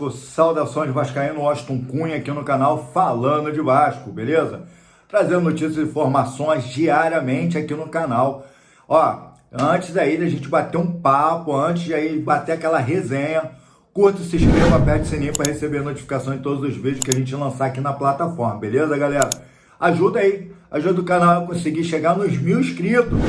Vasco, saudações vascaíno, Washington Cunha aqui no canal Falando de Vasco, beleza? Trazendo notícias e informações diariamente aqui no canal. Ó, antes aí da gente bater um papo, antes de aí bater aquela resenha, curta, se inscreva, aperte o sininho para receber notificação de todos os vídeos que a gente lançar aqui na plataforma, beleza, galera? Ajuda aí, ajuda o canal a conseguir chegar nos 1000 inscritos.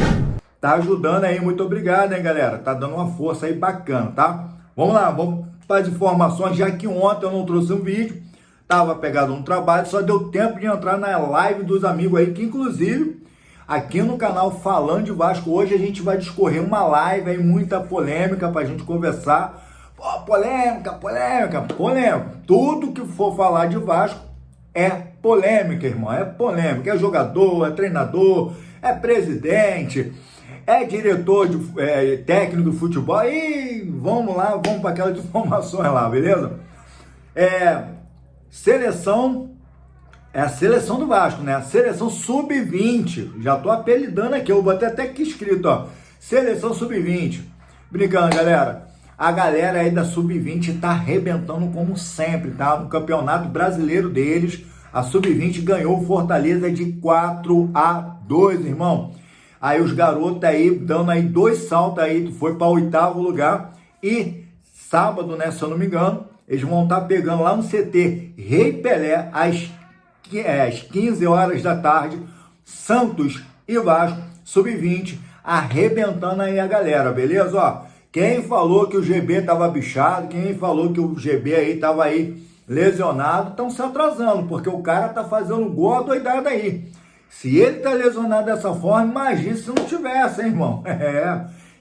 Tá ajudando aí, muito obrigado, hein, galera? Tá dando uma força aí bacana, tá? Vamos lá, vamos para as informações, já que ontem eu não trouxe um vídeo, tava pegado no trabalho, só deu tempo de entrar na live dos amigos aí, que inclusive, aqui no canal Falando de Vasco, hoje a gente vai discorrer uma live aí, muita polêmica pra gente conversar. Pô, polêmica. Tudo que for falar de Vasco é polêmica, irmão, é polêmica. É jogador, é treinador, é presidente, é diretor de técnico de futebol. E vamos lá, vamos para aquelas informações lá, beleza? Seleção, é a seleção do Vasco, né? Seleção sub-20. Já tô apelidando aqui, eu botei até aqui escrito, ó. Seleção sub-20. Brincando, galera. A galera aí da sub-20 tá arrebentando como sempre, tá? No campeonato brasileiro deles, a sub-20 ganhou o Fortaleza de 4-2, irmão. Aí os garotos aí dando aí 2 saltos aí, foi para o 8º lugar. E sábado, né, se eu não me engano, eles vão estar pegando lá no CT Rei Pelé às 15 horas da tarde, Santos e Vasco, sub-20, arrebentando aí a galera, beleza? Ó, quem falou que o GB tava bichado, quem falou que o GB aí tava aí lesionado, estão se atrasando, porque o cara tá fazendo gol adoidado aí. Se ele tá lesionado dessa forma, imagina se não tivesse, hein, irmão?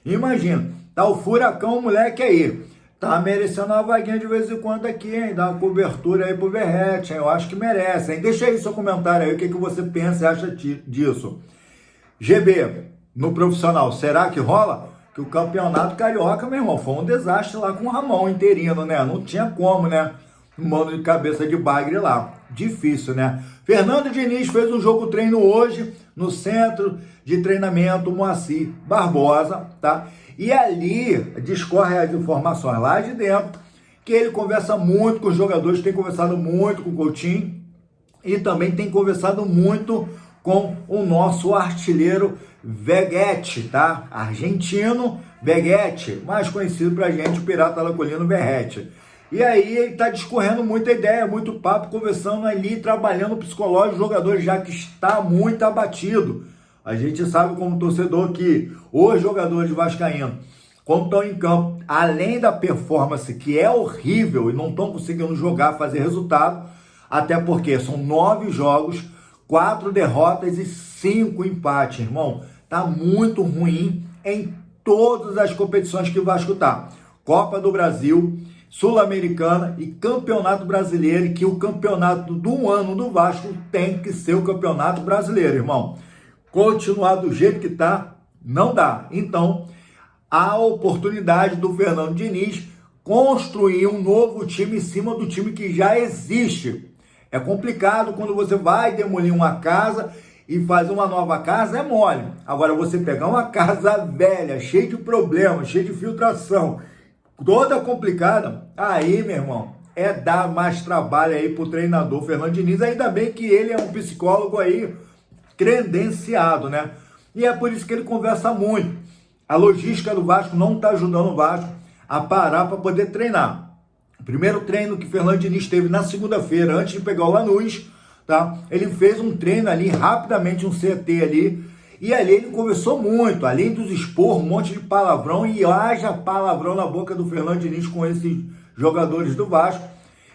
Imagina. Tá o furacão, moleque aí. Tá merecendo uma vaguinha de vez em quando aqui, hein? Dá uma cobertura aí pro Verrete, hein? Eu acho que merece, hein? Deixa aí seu comentário aí, o que você pensa e acha disso. GB, no profissional, será que rola? Que o campeonato carioca, meu irmão, foi um desastre lá com o Ramon interino, né? Não tinha como, né? Um mano de cabeça de bagre lá. Difícil, né? Fernando Diniz fez um jogo treino hoje no centro de treinamento Moacir Barbosa, tá? E ali discorre as informações lá de dentro, que ele conversa muito com os jogadores, tem conversado muito com o Coutinho e também tem conversado muito com o nosso artilheiro Veguete, tá? Argentino Veguete, mais conhecido pra gente, o Pirata Lacolino Verrete. E aí ele tá discorrendo muita ideia, muito papo, conversando ali, trabalhando o psicológico do jogador, já que está muito abatido. A gente sabe como torcedor que os jogadores vascaínos, quando estão em campo, além da performance que é horrível e não estão conseguindo jogar, fazer resultado, até porque são 9 jogos, 4 derrotas e 5 empates, irmão. Tá muito ruim em todas as competições que o Vasco tá. Copa do Brasil, Sul-Americana e Campeonato Brasileiro, e que o campeonato do ano do Vasco tem que ser o Campeonato Brasileiro, irmão. Continuar do jeito que tá, não dá. Então, a oportunidade do Fernando Diniz construir um novo time em cima do time que já existe. É complicado quando você vai demolir uma casa e fazer uma nova casa, é mole. Agora, você pegar uma casa velha, cheia de problemas, cheia de filtração, toda complicada, aí, meu irmão, é dar mais trabalho aí pro treinador Fernando Diniz. Ainda bem que ele é um psicólogo aí credenciado, né? E é por isso que ele conversa muito. A logística do Vasco não tá ajudando o Vasco a parar para poder treinar. O primeiro treino que Fernando Diniz teve na segunda-feira, antes de pegar o Lanús, tá? Ele fez um treino ali, rapidamente, um CT ali, e ali ele conversou muito, além dos expor um monte de palavrão, e haja palavrão na boca do Fernando Diniz com esses jogadores do Vasco,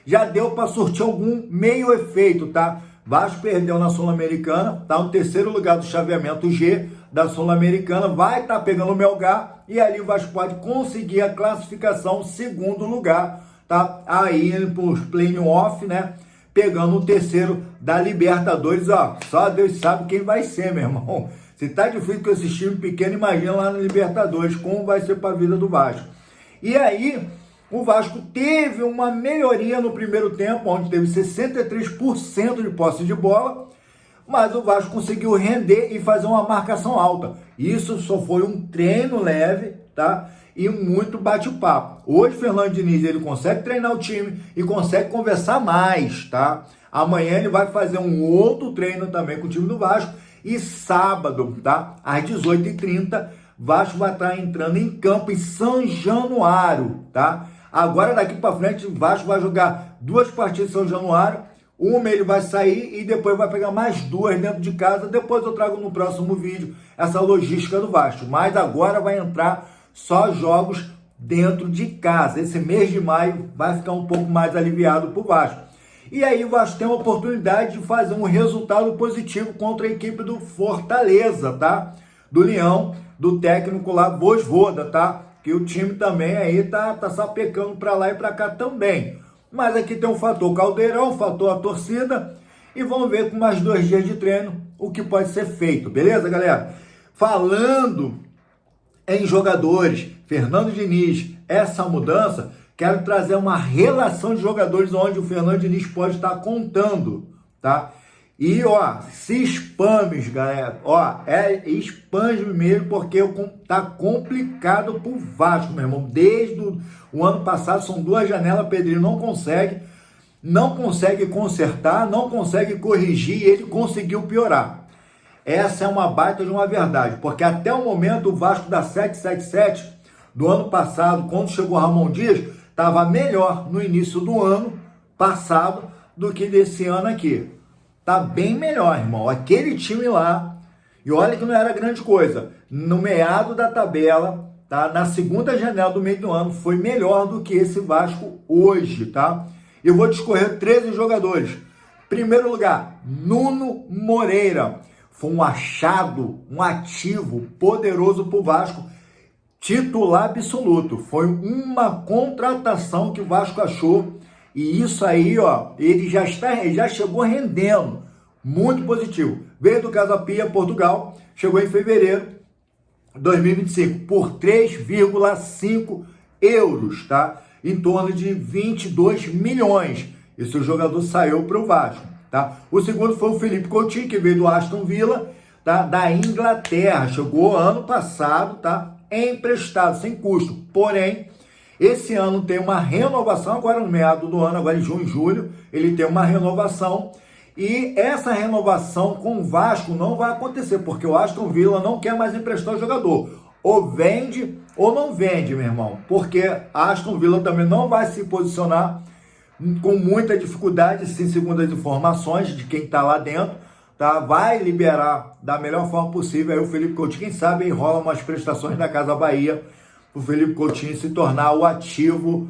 já deu para surtir algum meio efeito, tá? Vasco perdeu na Sul-Americana, tá no 3º lugar do chaveamento G da Sul-Americana, vai estar pegando o Melgar, e ali o Vasco pode conseguir a classificação, 2º lugar, tá? Aí para os play-off, né? Pegando o 3º da Libertadores, ó, só Deus sabe quem vai ser, meu irmão. Se tá difícil com esse time pequeno, imagina lá na Libertadores, como vai ser para a vida do Vasco. E aí, o Vasco teve uma melhoria no primeiro tempo, onde teve 63% de posse de bola, mas o Vasco conseguiu render e fazer uma marcação alta. Isso só foi um treino leve, tá? e muito bate-papo. Hoje, Fernando Diniz, ele consegue treinar o time e consegue conversar mais, tá? Amanhã ele vai fazer um outro treino também com o time do Vasco e sábado, tá? Às 18h30, Vasco vai estar entrando em campo em São Januário, tá? Agora, daqui para frente, o Vasco vai jogar 2 partidas em São Januário. Uma ele vai sair e depois vai pegar mais 2 dentro de casa. Depois eu trago no próximo vídeo essa logística do Vasco. Mas agora vai entrar só jogos dentro de casa. Esse mês de maio vai ficar um pouco mais aliviado para o Vasco. E aí o Vasco tem a oportunidade de fazer um resultado positivo contra a equipe do Fortaleza, tá? Do Leão, do técnico lá, Vojvoda, tá? Que o time também aí tá sapecando para lá e para cá também. Mas aqui tem um fator Caldeirão, um fator a torcida. E vamos ver com mais 2 dias de treino o que pode ser feito, beleza, galera? Falando em jogadores, Fernando Diniz, essa mudança, quero trazer uma relação de jogadores onde o Fernando Diniz pode estar contando, tá? E, ó, se spames, galera, ó, spams mesmo, porque tá complicado pro Vasco, meu irmão. Desde o ano passado, são 2 janelas, Pedrinho não consegue consertar, não consegue corrigir, e ele conseguiu piorar. Essa é uma baita de uma verdade, porque até o momento o Vasco da 777 do ano passado, quando chegou Ramon Dias, estava melhor no início do ano passado do que desse ano aqui. Tá bem melhor, irmão. Aquele time lá, e olha que não era grande coisa, no meado da tabela, tá? Na segunda janela do meio do ano, foi melhor do que esse Vasco hoje, tá? Eu vou discorrer 13 jogadores. Primeiro lugar, Nuno Moreira. Foi um achado, um ativo poderoso pro Vasco, titular absoluto. Foi uma contratação que o Vasco achou. E isso aí, ó, ele já chegou rendendo, muito positivo. Veio do Casa Pia, Portugal, chegou em fevereiro de 2025 por 3,5 euros, tá? Em torno de 22 milhões. Esse jogador saiu para o Vasco, tá? O segundo foi o Felipe Coutinho, que veio do Aston Villa, tá? Da Inglaterra, chegou ano passado, tá? Emprestado, sem custo, porém esse ano tem uma renovação, agora no meado do ano, agora em junho e julho, ele tem uma renovação. E essa renovação com o Vasco não vai acontecer, porque o Aston Villa não quer mais emprestar o jogador. Ou vende ou não vende, meu irmão. Porque a Aston Villa também não vai se posicionar com muita dificuldade, sim, segundo as informações de quem está lá dentro. Tá? Vai liberar da melhor forma possível. Aí o Felipe Coutinho, quem sabe, enrola umas prestações da Casa Bahia, o Felipe Coutinho se tornar o ativo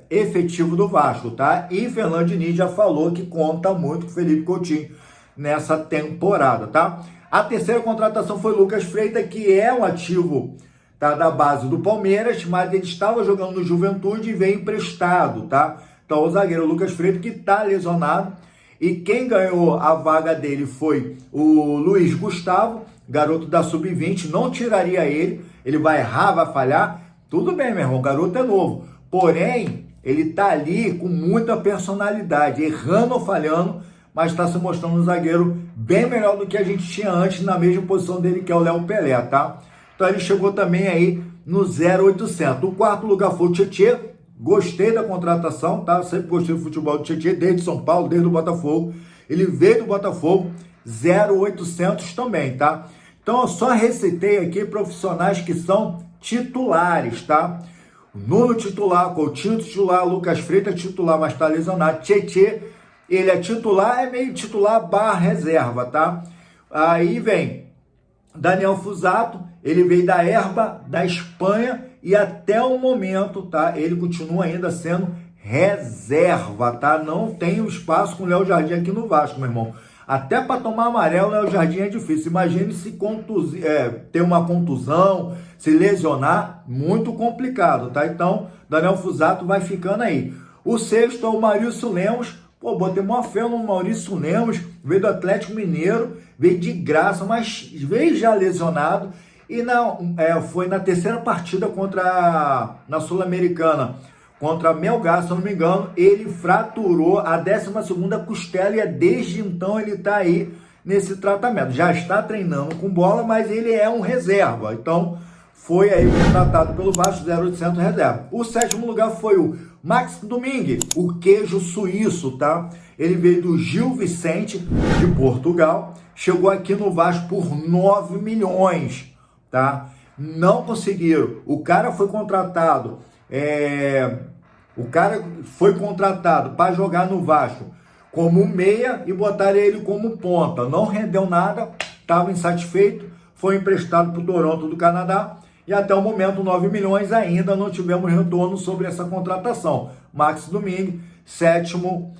efetivo do Vasco, tá? E Fernando Diniz já falou que conta muito com o Felipe Coutinho nessa temporada, tá? A terceira contratação foi Lucas Freitas, que é um ativo, tá, da base do Palmeiras, mas ele estava jogando no Juventude e veio emprestado, tá? Então o zagueiro Lucas Freitas, que tá lesionado, e quem ganhou a vaga dele foi o Luiz Gustavo, garoto da Sub-20, não tiraria ele vai errar, vai falhar, tudo bem, meu irmão, o garoto é novo, porém, ele tá ali com muita personalidade, errando ou falhando, mas está se mostrando um zagueiro bem melhor do que a gente tinha antes na mesma posição dele, que é o Léo Pelé, tá? Então ele chegou também aí no 0800. O quarto lugar foi o Tietê, gostei da contratação, tá? Sempre gostei do futebol do Tietê, desde São Paulo, desde o Botafogo, ele veio do Botafogo, 0800 também, tá? Então eu só recitei aqui profissionais que são titulares, tá? Nuno titular, Coutinho titular, Lucas Freitas titular, mas tá lesionado. Tietê, ele é titular, é meio titular barra reserva, tá? Aí vem Daniel Fusato, ele veio da Erba, da Espanha, e até o momento, tá? Ele continua ainda sendo reserva, tá? Não tem o espaço com o Léo Jardim aqui no Vasco, meu irmão. Até para tomar amarelo, o Léo Jardim é difícil. Imagine se ter uma contusão, se lesionar, muito complicado, tá? Então, Daniel Fusato vai ficando aí. O sexto é o Maurício Lemos. Pô, botei uma fé no Maurício Lemos, veio do Atlético Mineiro, veio de graça, mas veio já lesionado. E foi na terceira partida na Sul-Americana, contra Melgar, se eu não me engano, ele fraturou a 12ª costela e desde então ele está aí nesse tratamento. Já está treinando com bola, mas ele é um reserva. Então, foi aí contratado pelo Vasco, 0800 reserva. O sétimo lugar foi o Max Domingue, o queijo suíço, tá? Ele veio do Gil Vicente, de Portugal, chegou aqui no Vasco por 9 milhões, tá? Não conseguiram. O cara foi contratado, para jogar no Vasco como meia e botaram ele como ponta. Não rendeu nada, estava insatisfeito, foi emprestado para o Toronto do Canadá e até o momento 9 milhões ainda não tivemos retorno sobre essa contratação. Max Domingue, sétimo,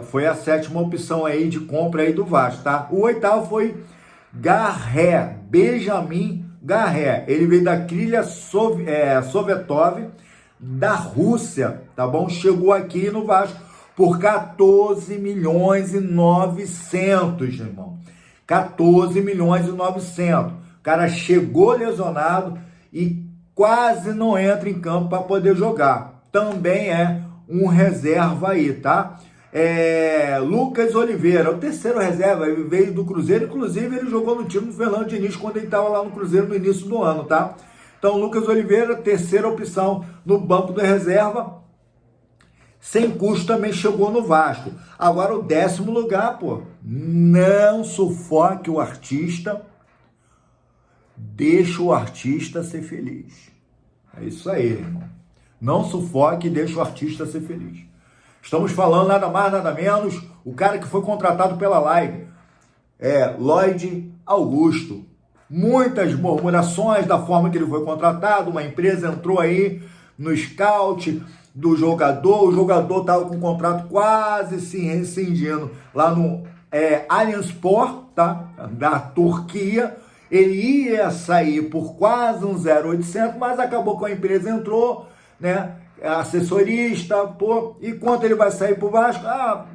foi a sétima opção aí de compra aí do Vasco, tá? O oitavo foi Garré, Benjamin Garré. Ele veio da Krylia Sovetov, da Rússia, tá bom? Chegou aqui no Vasco por 14 milhões e 900, irmão. 14 milhões e 900. O cara chegou lesionado e quase não entra em campo para poder jogar. Também é um reserva aí, tá? Lucas Oliveira, o terceiro reserva, ele veio do Cruzeiro, inclusive ele jogou no time do Fernando Diniz quando ele estava lá no Cruzeiro no início do ano, tá? Então, Lucas Oliveira, terceira opção no banco da reserva, sem custo também chegou no Vasco. Agora o décimo lugar, pô, não sufoque o artista, deixa o artista ser feliz. É isso aí, irmão. Não sufoque e deixa o artista ser feliz. Estamos falando nada mais, nada menos, o cara que foi contratado pela Live, Lloyd Augusto. Muitas murmurações da forma que ele foi contratado, uma empresa entrou aí no scout do jogador, o jogador estava com o contrato quase se rescindindo lá no Allianspor, tá? Da Turquia. Ele ia sair por quase um 0,800, mas acabou que a empresa entrou, né? Assessorista, pô, e quanto ele vai sair pro Vasco?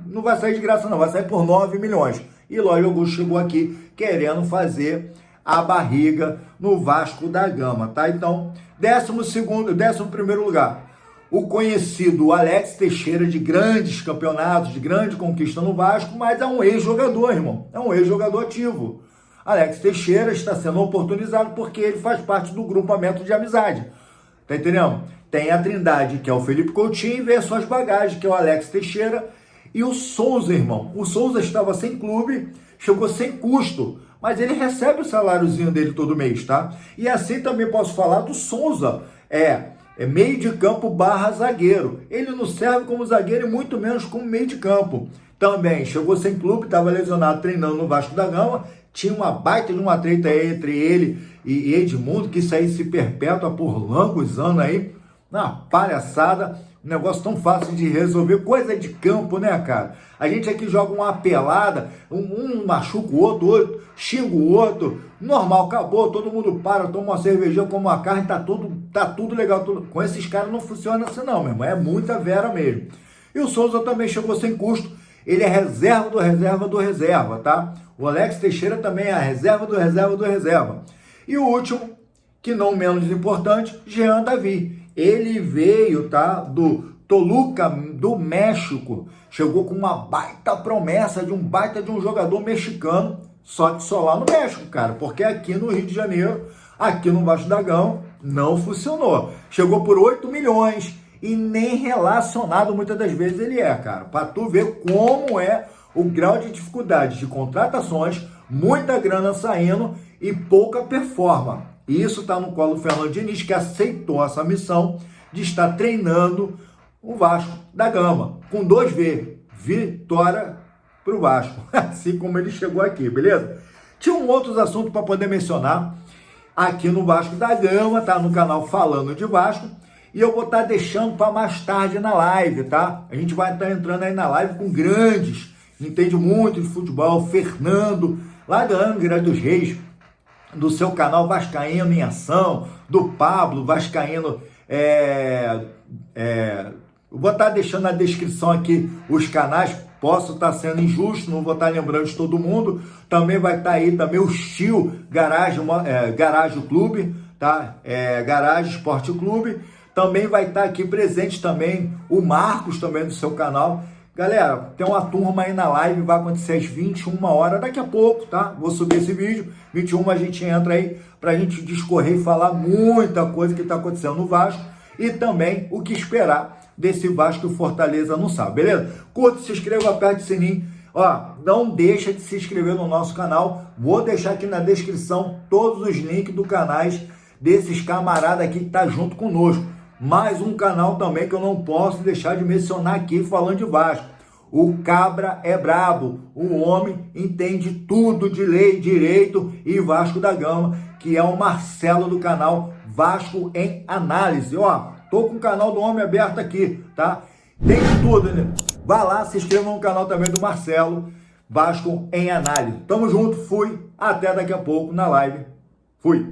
Não vai sair de graça não, vai sair por 9 milhões. E Lloyd Augusto chegou aqui querendo fazer a barriga no Vasco da Gama, tá? Então, 11º lugar, o conhecido Alex Teixeira, de grandes campeonatos, de grande conquista no Vasco, mas é um ex-jogador, irmão, é um ex-jogador ativo. Alex Teixeira está sendo oportunizado porque ele faz parte do grupamento de amizade, tá entendendo? Tem a Trindade, que é o Felipe Coutinho, e vem as suas bagagens, que é o Alex Teixeira, e o Souza, irmão. O Souza estava sem clube, chegou sem custo, mas ele recebe o saláriozinho dele todo mês, tá? E assim também posso falar do Souza, meio de campo / zagueiro. Ele não serve como zagueiro e muito menos como meio de campo. Também chegou sem clube, estava lesionado treinando no Vasco da Gama, tinha uma baita de uma treta entre ele e Edmundo, que isso aí se perpétua por longos anos aí, na palhaçada, um negócio tão fácil de resolver, coisa de campo, né, cara? A gente aqui joga uma pelada, um machuca o outro xinga o outro, normal, acabou, todo mundo para, toma uma cervejinha, come uma carne, tá tudo legal. Com esses caras não funciona assim não, meu irmão, é muita vera mesmo. E o Souza também chegou sem custo, ele é reserva do reserva, tá? O Alex Teixeira também é a reserva do reserva. E o último, que não menos importante, Jean Davi. Ele veio, tá, do Toluca, do México. Chegou com uma baita promessa de um jogador mexicano, só que só lá no México, cara. Porque aqui no Rio de Janeiro, aqui no Vasco da Gama, não funcionou. Chegou por 8 milhões e nem relacionado muitas das vezes ele é, cara. Pra tu ver como é o grau de dificuldade de contratações, muita grana saindo e pouca performance. E isso está no colo do Fernando Diniz, que aceitou essa missão de estar treinando o Vasco da Gama, com 2V, vitória para o Vasco, assim como ele chegou aqui, beleza? Tinha outros assuntos para poder mencionar aqui no Vasco da Gama, tá no canal Falando de Vasco, e eu vou estar deixando para mais tarde na live, tá? A gente vai estar entrando aí na live com grandes, entende muito de futebol, Fernando, lá da Angra dos Reis, do seu canal Vascaíno em Ação, do Pablo Vascaíno, eu vou estar deixando na descrição aqui os canais, posso estar sendo injusto, não vou estar lembrando de todo mundo, também vai estar aí também o Steel Garage Clube, tá? Garage Esporte Clube, também vai estar aqui presente também o Marcos também do seu canal, Galera, tem uma turma aí na live, vai acontecer às 21 horas, daqui a pouco, tá? Vou subir esse vídeo, 21 a gente entra aí pra gente discorrer e falar muita coisa que tá acontecendo no Vasco e também o que esperar desse Vasco e Fortaleza no sábado, beleza? Curta, se inscreva, aperte o sininho. Ó, não deixa de se inscrever no nosso canal. Vou deixar aqui na descrição todos os links do canais desses camaradas aqui que tá junto conosco. Mais um canal também que eu não posso deixar de mencionar aqui falando de Vasco. O Cabra é brabo, o homem entende tudo de lei, direito e Vasco da Gama, que é o Marcelo do canal Vasco em Análise. Ó, tô com o canal do homem aberto aqui, tá? Tem de tudo, né? Vai lá, se inscreva no canal também do Marcelo, Vasco em Análise. Tamo junto, fui, até daqui a pouco na live. Fui.